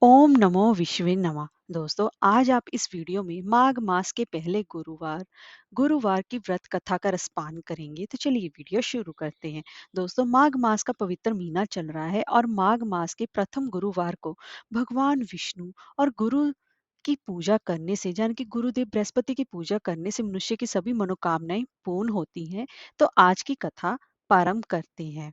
ओम नमो विश्वे नमः। दोस्तों, आज आप इस वीडियो में माघ मास के पहले गुरुवार गुरुवार की व्रत कथा का रसपान करेंगे। तो चलिए वीडियो शुरू करते हैं। दोस्तों, माघ मास का पवित्र महीना चल रहा है और माघ मास के प्रथम गुरुवार को भगवान विष्णु और गुरु की पूजा करने से, यानी कि गुरुदेव बृहस्पति की पूजा करने से मनुष्य की सभी मनोकामनाएं पूर्ण होती हैं। तो आज की कथा प्रारंभ करते हैं।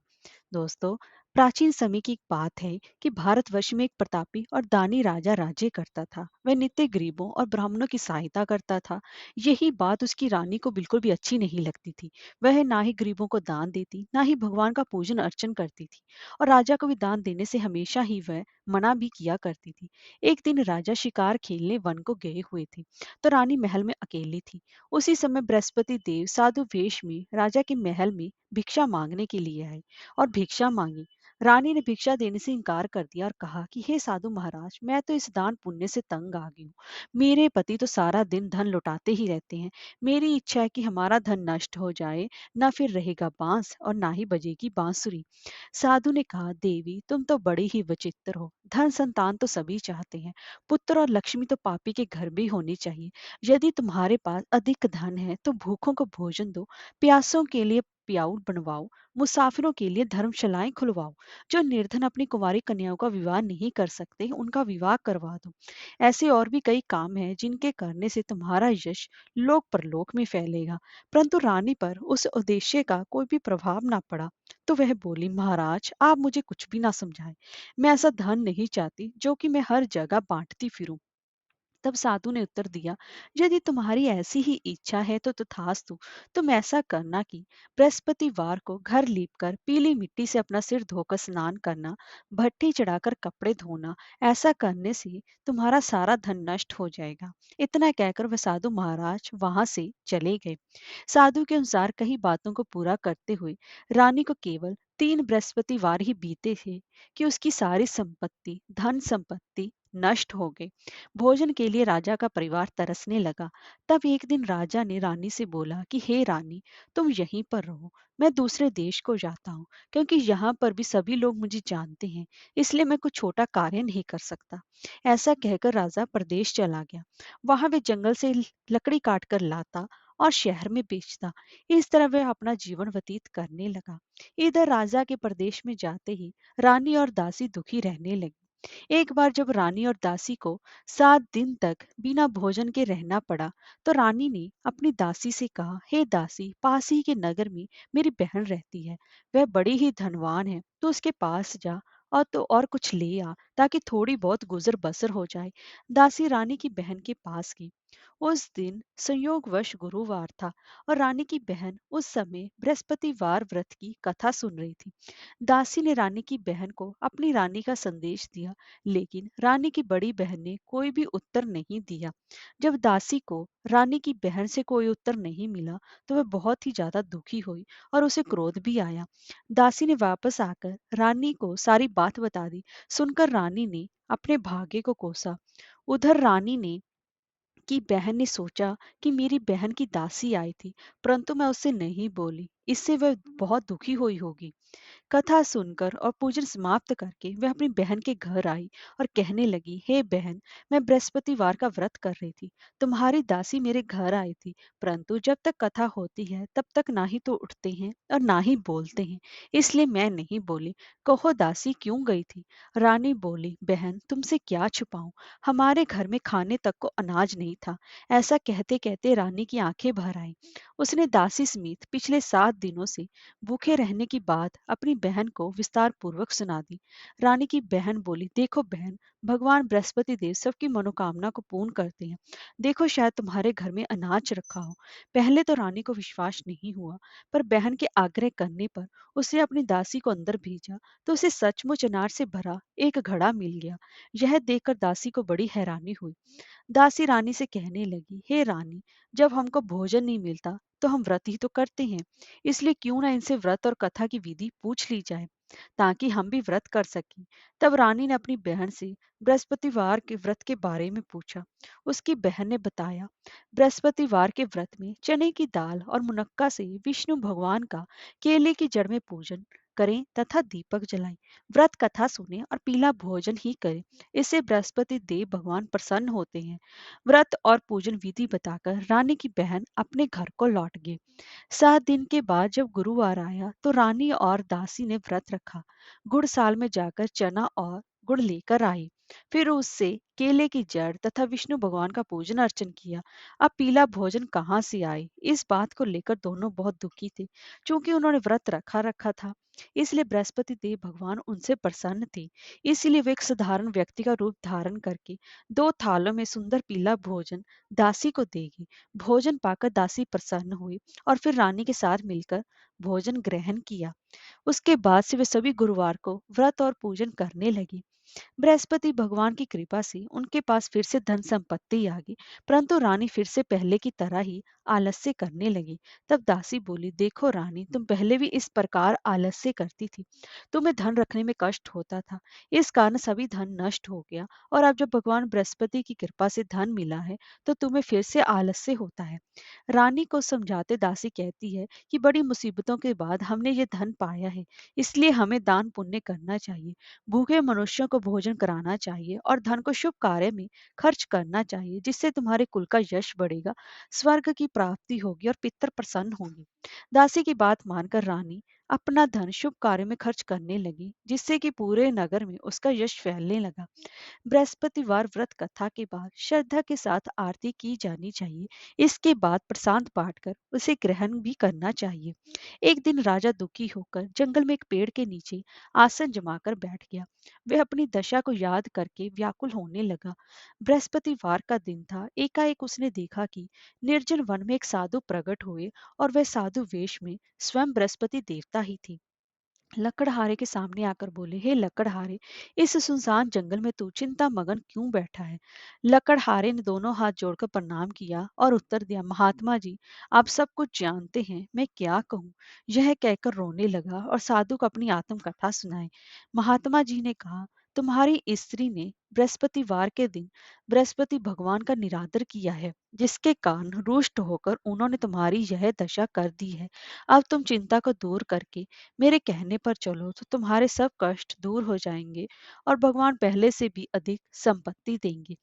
दोस्तों, प्राचीन समय की एक बात है कि भारतवर्ष में एक प्रतापी और दानी राजा राज्य करता था। वह नित्य गरीबों और ब्राह्मणों की सहायता करता था। यही बात उसकी रानी को बिल्कुल भी अच्छी नहीं लगती थी। वह ना ही गरीबों को दान देती, ना ही भगवान का पूजन अर्चन करती थी, और राजा को भी दान देने से हमेशा ही वह मना भी किया करती थी। एक दिन राजा शिकार खेलने वन को गए हुए थे, तो रानी महल में अकेली थी। उसी समय बृहस्पति देव साधु वेश में राजा के महल में भिक्षा मांगने के लिए आए और भिक्षा मांगी। रानी ने भिक्षा देने से इनकार कर दिया और कहा कि हे साधु महाराज, मैं तो इस दान पुण्य से तंग आ गई हूँ। मेरे पति तो सारा दिन धन लुटाते ही रहते हैं। मेरी इच्छा है कि हमारा धन नष्ट हो जाए, ना फिर रहेगा बांस और ना ही बजेगी बांसुरी। साधु ने कहा, देवी तुम तो बड़ी ही विचित्र हो। धन संतान तो सभी चाहते हैं, पुत्र और लक्ष्मी तो पापी के घर भी होनी चाहिए। यदि तुम्हारे पास अधिक धन है तो भूखों को भोजन दो, प्यासों के लिए प्याऊ बनवाओ, मुसाफिरों के लिए धर्मशालाएं खुलवाओ। जो निर्धन अपनी कुंवारी कन्याओं का विवाह नहीं कर सकते, उनका विवाह करवा दो। ऐसे और भी कई काम हैं जिनके करने से तुम्हारा यश लोक परलोक में फैलेगा। परंतु रानी पर उस उद्देश्य का कोई भी प्रभाव ना पड़ा। तो वह बोली, महाराज आप मुझे कुछ भी ना समझाएं। मैं ऐसा धन नहीं चाहती जो कि मैं हर जगह बांटती फिरूं। तब साधु ने उत्तर दिया, यदि तुम्हारी ऐसी ही इच्छा है तो तथास्तु। तुम ऐसा करना कि बृहस्पतिवार को घर लीपकर पीली मिट्टी से अपना सिर धोकर स्नान करना, भट्टी चढ़ाकर कपड़े धोना। ऐसा करने से तुम्हारा सारा धन नष्ट हो जाएगा। इतना कहकर वह साधु महाराज वहां से चले गए। साधु के अनुसार कई बातों को पूरा करते हुए रानी को केवल 3 बृहस्पतिवार ही बीते थे कि उसकी सारी संपत्ति, धन संपत्ति नष्ट हो गई। भोजन के लिए राजा का परिवार तरसने लगा। तब एक दिन राजा ने रानी से बोला कि हे रानी, तुम यहीं पर रहो, मैं दूसरे देश को जाता हूँ, क्योंकि यहाँ पर भी सभी लोग मुझे जानते हैं, इसलिए मैं कुछ छोटा कार्य नहीं कर सकता। ऐसा कहकर राजा प्रदेश चला गया। वहां वे जंगल से लकड़ी काट कर लाता और शहर में बेचता। इस तरह वह अपना जीवन व्यतीत करने लगा। इधर राजा के प्रदेश में जाते ही रानी और दासी दुखी रहने लगी। एक बार जब रानी और दासी को 7 दिन तक बिना भोजन के रहना पड़ा, तो रानी ने अपनी दासी से कहा, हे दासी, पास ही के नगर में मेरी बहन रहती है। वह बड़ी ही धनवान है, तो उसके पास जा और तो और कुछ ले आ, ताकि थोड़ी बहुत गुजर बसर हो जाए। दासी रानी की बहन के पास गई। उस दिन संयोगवश गुरुवार था और रानी की बहन उस समय बृहस्पतिवार व्रत की कथा सुन रही थी। दासी ने रानी की बहन को अपनी रानी का संदेश दिया, लेकिन रानी की बड़ी बहन ने कोई भी उत्तर नहीं दिया। जब दासी को रानी की बहन से कोई उत्तर नहीं मिला, तो वह बहुत ही ज्यादा दुखी हुई और उसे क्रोध भी आया। दासी ने वापस आकर रानी को सारी बात बता दी। सुनकर रानी ने अपने भाग्य को कोसा। उधर रानी ने की बहन ने सोचा कि मेरी बहन की दासी आई थी, परंतु मैं उससे नहीं बोली, इससे वह बहुत दुखी हुई होगी। कथा सुनकर और पूजन समाप्त करके वह अपनी बहन के घर आई और कहने लगी, हे बहन, मैं बृहस्पतिवार का व्रत कर रही थी। तुम्हारी दासी मेरे घर आई थी, परंतु जब तक कथा होती है तब तक ना ही तो उठते हैं और ना ही बोलते हैं, इसलिए मैं नहीं बोली। कहो दासी क्यों गई थी? रानी बोली, बहन तुमसे क्या छुपाऊं, हमारे घर में खाने तक को अनाज नहीं था। ऐसा कहते कहते रानी की आंखें भर आई। उसने दासी समेत पिछले 7 दिनों से भूखे रहने की बात अपनी बहन को विस्तार पूर्वक सुना दी। रानी की बहन बोली, देखो बहन, भगवान बृहस्पति देव सबकी मनोकामना को पूर्ण करते हैं। देखो शायद तुम्हारे घर में अनाज रखा हो। पहले तो रानी को विश्वास नहीं हुआ, पर बहन के आग्रह करने पर उसने अपनी दासी को अंदर भेजा, तो उसे सचमुच अनाज से भरा एक घड़ा मिल गया। यह देखकर दासी को बड़ी हैरानी हुई। दासी रानी से कहने लगी, हे रानी, जब हमको भोजन नहीं मिलता तो हम व्रत ही तो करते हैं, इसलिए क्यों ना इनसे व्रत और कथा की विधि पूछ ली जाए, ताकि हम भी व्रत कर सकें। तब रानी ने अपनी बहन से बृहस्पतिवार के व्रत के बारे में पूछा। उसकी बहन ने बताया, बृहस्पतिवार के व्रत में चने की दाल और मुनक्का से विष्णु भगवान का केले की जड़ में पूजन करें तथा दीपक जलाएं। व्रत कथा सुने और पीला भोजन ही करें। इससे बृहस्पति देव भगवान प्रसन्न होते हैं। व्रत और पूजन विधि बताकर रानी की बहन अपने घर को लौट गई। 7 दिन के बाद जब गुरुवार आया तो रानी और दासी ने व्रत रखा। गुड़साल में जाकर चना और गुड़ लेकर आई। फिर उससे केले की जड़ तथा विष्णु भगवान का पूजन अर्चन किया। अब पीला भोजन कहाँ से आए, इस बात को लेकर दोनों बहुत दुखी थे। क्योंकि उन्होंने व्रत रखा रखा था, इसलिए बृहस्पति देव भगवान उनसे प्रसन्न थे। इसलिए वे एक साधारण व्यक्ति का रूप धारण करके 2 थालों में सुंदर पीला भोजन दासी को देगी। भोजन पाकर दासी प्रसन्न हुई और फिर रानी के साथ मिलकर भोजन ग्रहण किया। उसके बाद से वे सभी गुरुवार को व्रत और पूजन करने लगी। बृहस्पति भगवान की कृपा से उनके पास फिर से धन संपत्ति आ गई। परंतु रानी फिर से पहले की तरह ही आलस्य करने लगी। तब दासी बोली, देखो रानी, तुम पहले भी इस प्रकार आलस्य करती थी। तुम्हें धन रखने में कष्ट होता था, इस कारण सभी धन नष्ट हो गया। और अब जब भगवान बृहस्पति की कृपा से धन मिला है तो तुम्हें फिर से आलस्य होता है। रानी को समझाते दासी कहती है कि बड़ी मुसीबतों के बाद हमने ये धन पाया है, इसलिए हमें दान पुण्य करना चाहिए। भूखे मनुष्यों को भोजन कराना चाहिए और धन को शुभ कार्य में खर्च करना चाहिए, जिससे तुम्हारे कुल का यश बढ़ेगा, स्वर्ग की प्राप्ति होगी और पितर प्रसन्न होंगे। दासी की बात मानकर रानी अपना धन शुभ कार्य में खर्च करने लगी, जिससे कि पूरे नगर में उसका यश फैलने लगा। बृहस्पतिवार व्रत कथा के बाद श्रद्धा के साथ आरती की जानी चाहिए। इसके बाद प्रसाद बांटकर उसे ग्रहण भी करना चाहिए। एक दिन राजा दुखी होकर जंगल में एक पेड़ के नीचे आसन जमाकर बैठ गया। वह अपनी दशा को याद करके व्याकुल होने लगा। बृहस्पतिवार का दिन था। एकाएक उसने देखा कि निर्जन वन में एक साधु प्रकट हुए और वह साधु वेश में स्वयं बृहस्पति देवता ही थे। लकड़हारे के सामने आकर बोले, हे लकड़हारे, इस सुनसान जंगल में तू चिंता मगन क्यों बैठा है? लकड़हारे ने दोनों हाथ जोड़कर प्रणाम किया और उत्तर दिया, महात्मा जी, आप सब कुछ जानते हैं, मैं क्या कहूँ? यह कहकर रोने लगा और साधु को अपनी आत्मकथा सुनाई। महात्मा जी ने कहा, तुम्हारी स्त्री ने बृहस्पतिवार के दिन बृहस्पति भगवान का निरादर किया है, जिसके कारण रुष्ट होकर उन्होंने तुम्हारी यह दशा कर दी है। अब तुम चिंता को दूर करके मेरे कहने पर चलो तो तुम्हारे सब कष्ट दूर हो जाएंगे और भगवान पहले से भी अधिक संपत्ति देंगे।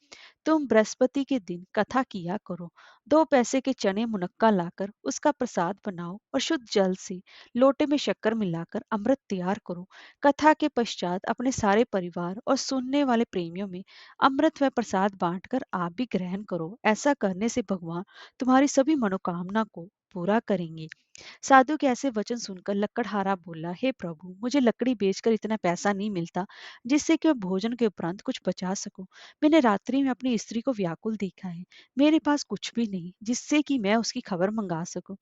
तुम बृहस्पति के दिन कथा किया करो। 2 पैसे के चने मुनक्का लाकर उसका प्रसाद बनाओ और शुद्ध जल से लोटे में शक्कर मिलाकर अमृत तैयार करो। कथा के पश्चात अपने सारे परिवार और सुनने वाले प्रेमियों में अमृत व प्रसाद बांटकर आप भी ग्रहण करो। ऐसा करने से भगवान तुम्हारी सभी मनोकामना को पूरा करेंगे। साधु के ऐसे वचन सुनकर लकड़हारा बोला, हे प्रभु, मुझे लकड़ी बेचकर इतना पैसा नहीं मिलता जिससे कि मैं भोजन के उपरांत कुछ बचा सकूं। मैंने रात्रि में अपनी स्त्री को व्याकुल देखा है। मेरे पास कुछ भी नहीं जिससे कि मैं उसकी खबर मंगा सकूं।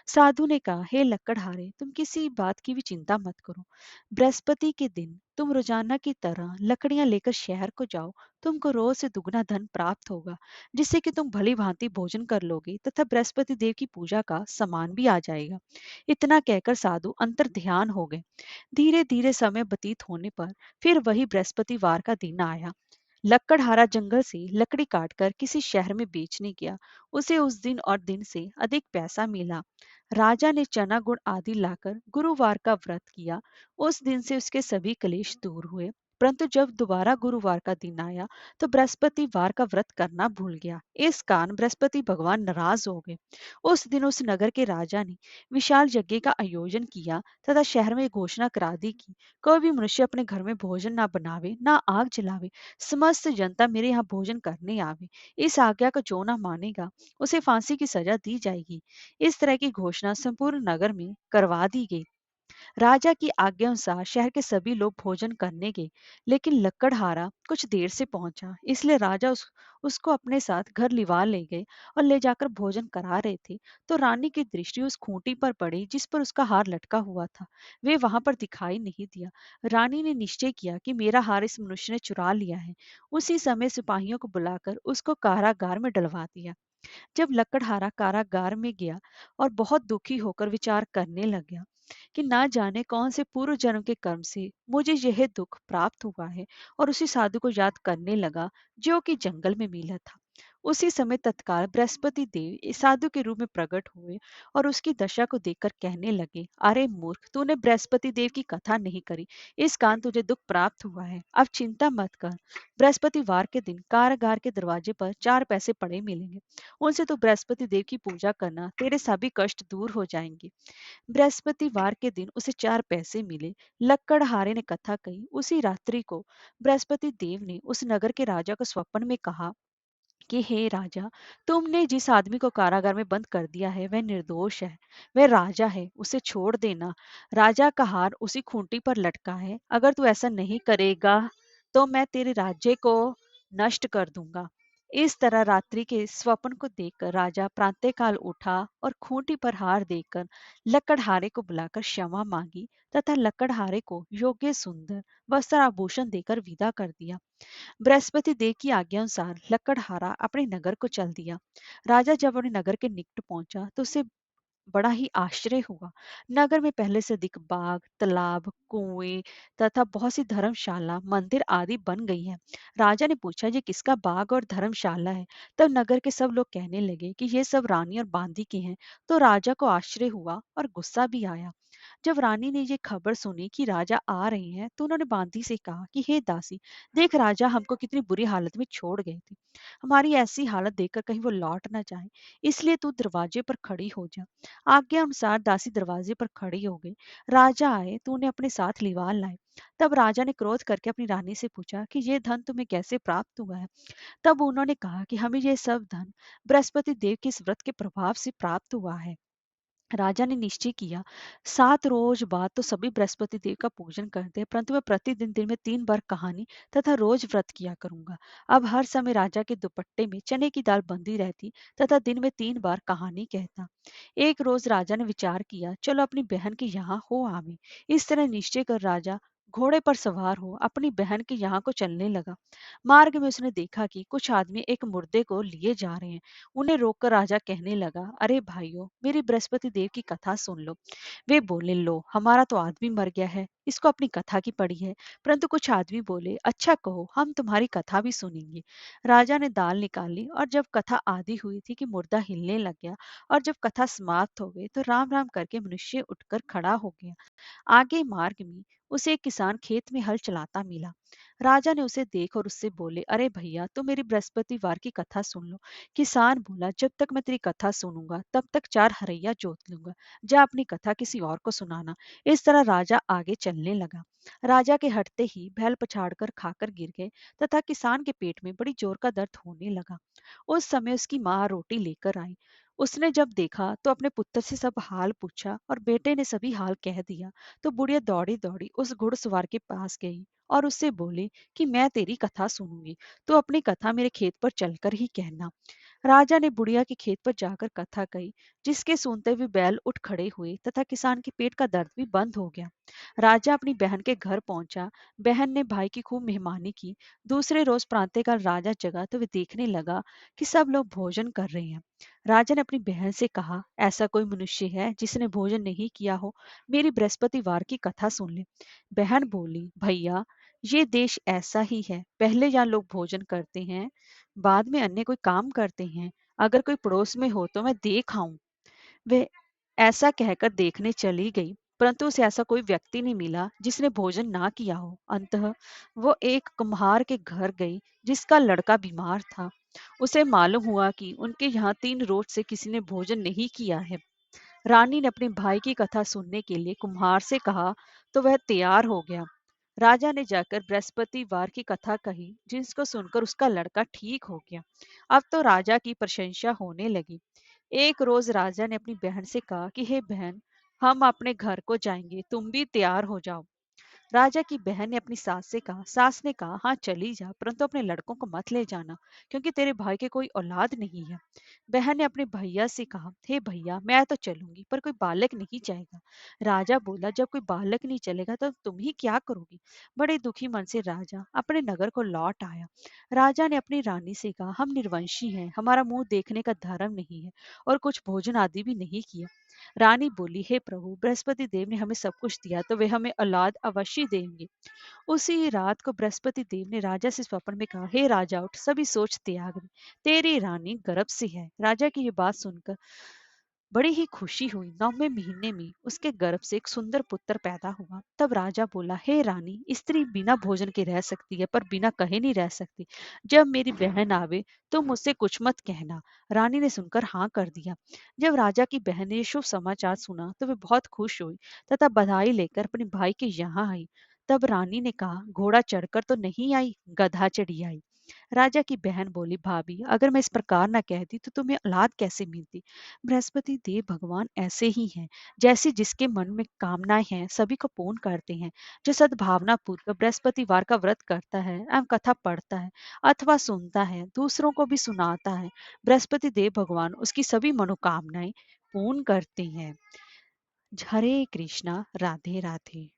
साधु ने कहा, हे लकड़हारे, तुम किसी बात की भी चिंता मत करो। बृहस्पति के दिन तुम रोजाना की तरह लकड़ियां लेकर शहर को जाओ। तुमको रोज से दुगना धन प्राप्त होगा, जिससे कि तुम भली भांति भोजन कर लोगे तथा बृहस्पति देव की पूजा का सामान भी आ जाएगा। इतना कहकर साधु अंतर ध्यान हो गए। धीरे धीरे समय व्यतीत होने पर फिर वही बृहस्पतिवार का दिन आया। लकड़हारा जंगल से लकड़ी काटकर किसी शहर में बेचने गया। उसे उस दिन और दिन से अधिक पैसा मिला। राजा ने चना गुड़ आदि लाकर गुरुवार का व्रत किया। उस दिन से उसके सभी क्लेश दूर हुए। परंतु जब दोबारा गुरुवार का दिन आया तो बृहस्पतिवार का व्रत करना भूल गया। इस कारण बृहस्पति भगवान नाराज हो गए। उस दिन उस नगर के राजा ने विशाल यज्ञ का आयोजन किया तथा शहर में घोषणा करा दी कि कोई भी मनुष्य अपने घर में भोजन ना बनावे, ना आग जलावे। समस्त जनता मेरे यहाँ भोजन करने आवे। इस आज्ञा को जो ना मानेगा उसे फांसी की सजा दी जाएगी। इस तरह की घोषणा संपूर्ण नगर में करवा दी गई। राजा की आज्ञा अनुसार शहर के सभी लोग भोजन करने गए, लेकिन लकड़हारा कुछ देर से पहुंचा। इसलिए राजा उसको अपने साथ घर लिवा ले गए और ले जाकर भोजन करा रहे थे तो रानी की दृष्टि उस खूंटी पर पड़ी जिस पर उसका हार लटका हुआ था। वे वहां पर दिखाई नहीं दिया। रानी ने निश्चय किया कि मेरा हार इस मनुष्य ने चुरा लिया है। उसी समय सिपाहियों को बुलाकर उसको कारागार में डलवा दिया। जब लकड़हारा कारागार में गया और बहुत दुखी होकर विचार करने लगा कि ना जाने कौन से पूर्व जन्म के कर्म से मुझे यह दुख प्राप्त हुआ है, और उसी साधु को याद करने लगा जो कि जंगल में मिला था। उसी समय तत्काल बृहस्पति देव इस साधु के रूप में प्रकट हुए और उसकी दशा को देखकर कहने लगे, अरे मूर्ख, तूने बृहस्पति देव की कथा नहीं करी, इस कारण तुझे दुख प्राप्त हुआ है। अब चिंता मत कर, बृहस्पतिवार के दिन कारागार के दरवाजे पर 4 पैसे पड़े मिलेंगे, उनसे तू बृहस्पति देव की पूजा करना, तेरे सभी कष्ट दूर हो जाएंगे। बृहस्पतिवार के दिन उसे 4 पैसे मिले। लक्कड़हारे ने कथा कही। उसी रात्रि को बृहस्पति देव ने उस नगर के राजा को स्वप्न में कहा कि हे राजा, तुमने जिस आदमी को कारागार में बंद कर दिया है वह निर्दोष है, वह राजा है, उसे छोड़ देना। राजा का हार उसी खूंटी पर लटका है, अगर तू ऐसा नहीं करेगा तो मैं तेरे राज्य को नष्ट कर दूंगा। इस तरह रात्रि के स्वप्न को देखकर राजा प्रातःकाल उठा और खूंटी पर हार देकर लकड़हारे को बुलाकर क्षमा मांगी तथा लकड़हारे को योग्य सुंदर वस्त्र आभूषण देकर विदा कर दिया। बृहस्पति देव की आज्ञानुसार लकड़हारा अपने नगर को चल दिया। राजा जब अपने नगर के निकट पहुंचा तो उसे बड़ा ही आश्चर्य हुआ। नगर में पहले से अधिक बाग, तालाब, कुएं तथा बहुत सी धर्मशाला, मंदिर आदि बन गई हैं। राजा ने पूछा, ये किसका बाग और धर्मशाला है? तब नगर के सब लोग कहने लगे कि ये सब रानी और बांदी के हैं। तो राजा को आश्चर्य हुआ और गुस्सा भी आया। जब रानी ने ये खबर सुनी कि राजा आ रहे हैं तो उन्होंने बांदी से कहा कि हे दासी, देख राजा हमको कितनी बुरी हालत में छोड़ गए थे। हमारी ऐसी हालत देखकर कहीं वो लौट ना जाए, इसलिए तू दरवाजे पर खड़ी हो जा। आज्ञा अनुसार दासी दरवाजे पर खड़ी हो गई। राजा आए तो उन्हें अपने साथ लिवाल लाए। तब राजा ने क्रोध करके अपनी रानी से पूछा कि ये धन तुम्हें कैसे प्राप्त हुआ है? तब उन्होंने कहा कि हमें ये सब धन बृहस्पति देव के इस व्रत के प्रभाव से प्राप्त हुआ है। राजा ने निश्चय किया, 7 रोज बाद तो सभी बृहस्पति देव का पूजन करते हैं, परंतु मैं प्रतिदिन दिन में 3 बार कहानी तथा रोज व्रत किया करूंगा। अब हर समय राजा के दुपट्टे में चने की दाल बंधी रहती तथा दिन में 3 बार कहानी कहता। एक रोज राजा ने विचार किया, चलो अपनी बहन के यहाँ हो आवे। इस तरह निश्चय कर राजा घोड़े पर सवार हो अपनी बहन के यहाँ को चलने लगा। मार्ग में उसने देखा कि कुछ आदमी एक मुर्दे को लिए जा रहे हैं। उन्हें रोककर राजा कहने लगा, अरे भाइयों, मेरी बृहस्पति देव की कथा सुन लो। वे बोले, लो, हमारा तो आदमी मर गया है, इसको अपनी कथा की पड़ी है। परंतु कुछ आदमी बोले, अच्छा कहो, हम तुम्हारी कथा भी सुनेंगे। राजा ने दाल निकाली और जब कथा आधी हुई थी कि मुर्दा हिलने लग गया और जब कथा समाप्त हो गई तो राम राम करके मनुष्य उठकर खड़ा हो गया। आगे मार्ग में उसे एक किसान खेत में हल चलाता मिला। राजा ने उसे देख और उससे बोले, अरे भैया, तुम मेरी बृहस्पतिवार की कथा सुन लो। किसान बोला, जब तक मैं तेरी कथा सुनूंगा तब तक 4 हरैया जोत लूंगा। जा अपनी कथा किसी और को सुनाना। इस तरह राजा आगे चलने लगा। राजा के हटते ही बैल पछाड़कर खाकर गिर गए तथा किसान के पेट में बड़ी जोर का दर्द होने लगा। उस समय उसकी माँ रोटी लेकर आई। उसने जब देखा तो अपने पुत्र से सब हाल पूछा और बेटे ने सभी हाल कह दिया। तो बुढ़िया दौड़ी दौड़ी उस घुड़सवार के पास गई और उससे बोली कि मैं तेरी कथा सुनूंगी, तो अपनी कथा मेरे खेत पर चलकर ही कहना। राजा ने बुढ़िया के खेत पर जाकर कथा कही, जिसके सुनते हुए बैल उठ खड़े हुए तथा किसान के पेट का दर्द भी बंद हो गया। राजा अपनी बहन के घर पहुंचा। बहन ने भाई की खूब मेहमानी की। दूसरे रोज प्रातःकाल राजा जगा तो वे देखने लगा कि सब लोग भोजन कर रहे हैं। राजा ने अपनी बहन से कहा, ऐसा कोई मनुष्य है जिसने भोजन नहीं किया हो? मेरी बृहस्पतिवार की कथा सुन ले। बहन बोली, भैया, ये देश ऐसा ही है, पहले यहाँ लोग भोजन करते हैं, बाद में अन्य कोई काम करते हैं। अगर कोई पड़ोस में हो तो मैं देख आऊं। वे ऐसा कहकर देखने चली गई, परंतु उसे ऐसा कोई व्यक्ति नहीं मिला जिसने भोजन ना किया हो। अंततः वो एक कुम्हार के घर गई जिसका लड़का बीमार था। उसे मालूम हुआ कि उनके यहाँ 3 रोज से किसी ने भोजन नहीं किया है। रानी ने अपने भाई की कथा सुनने के लिए कुम्हार से कहा तो वह तैयार हो गया। राजा ने जाकर बृहस्पतिवार की कथा कही, जिसको सुनकर उसका लड़का ठीक हो गया। अब तो राजा की प्रशंसा होने लगी। एक रोज राजा ने अपनी बहन से कहा कि हे बहन, हम अपने घर को जाएंगे, तुम भी तैयार हो जाओ। राजा की बहन ने अपनी सास से कहा। सास ने कहा, हाँ चली जा, परंतु अपने लड़कों को मत ले जाना, क्योंकि तेरे भाई के कोई औलाद नहीं है। बहन ने अपने भैया से कहा, हे भैया, मैं तो चलूंगी पर कोई बालक नहीं जाएगा। राजा बोला, जब कोई बालक नहीं चलेगा तो तुम ही क्या करोगी? बड़े दुखी मन से राजा अपने नगर को लौट आया। राजा ने अपनी रानी से कहा, हम निर्वंशी हैं, हमारा मुंह देखने का धर्म नहीं है और कुछ भोजन आदि भी नहीं किया। रानी बोली, हे प्रभु, बृहस्पति देव ने हमें सब कुछ दिया तो वे हमें औलाद अवश्य खुशी देंगे। उसी रात को बृहस्पति देव ने राजा से स्वप्न में कहा, हे राजा उठ, सभी सोच त्याग दे, तेरी रानी गर्भ से है। राजा की ये बात सुनकर बड़ी ही खुशी हुई। 9वें महीने में उसके गर्भ से एक सुंदर पुत्र पैदा हुआ। तब राजा बोला, हे रानी, स्त्री बिना भोजन के रह सकती है पर बिना कहे नहीं रह सकती। जब मेरी बहन आवे तो मुझसे कुछ मत कहना। रानी ने सुनकर हाँ कर दिया। जब राजा की बहन ने ये शुभ समाचार सुना तो वे बहुत खुश हुई तथा बधाई लेकर अपने भाई के यहाँ आई। तब रानी ने कहा, घोड़ा चढ़कर तो नहीं आई, गधा चढ़ी आई। राजा की बहन बोली, भाभी अगर मैं इस प्रकार न कहती तो तुम्हें औलाद कैसे मिलती। बृहस्पति देव भगवान ऐसे ही हैं, जैसे जिसके मन में कामनाएं हैं सभी को पूर्ण करते हैं। जो सद्भावना पूर्वक बृहस्पतिवार का व्रत करता है एवं कथा पढ़ता है अथवा सुनता है, दूसरों को भी सुनाता है, बृहस्पति देव भगवान उसकी सभी मनोकामनाएं पूर्ण करते हैं। हरे कृष्णा, राधे राधे।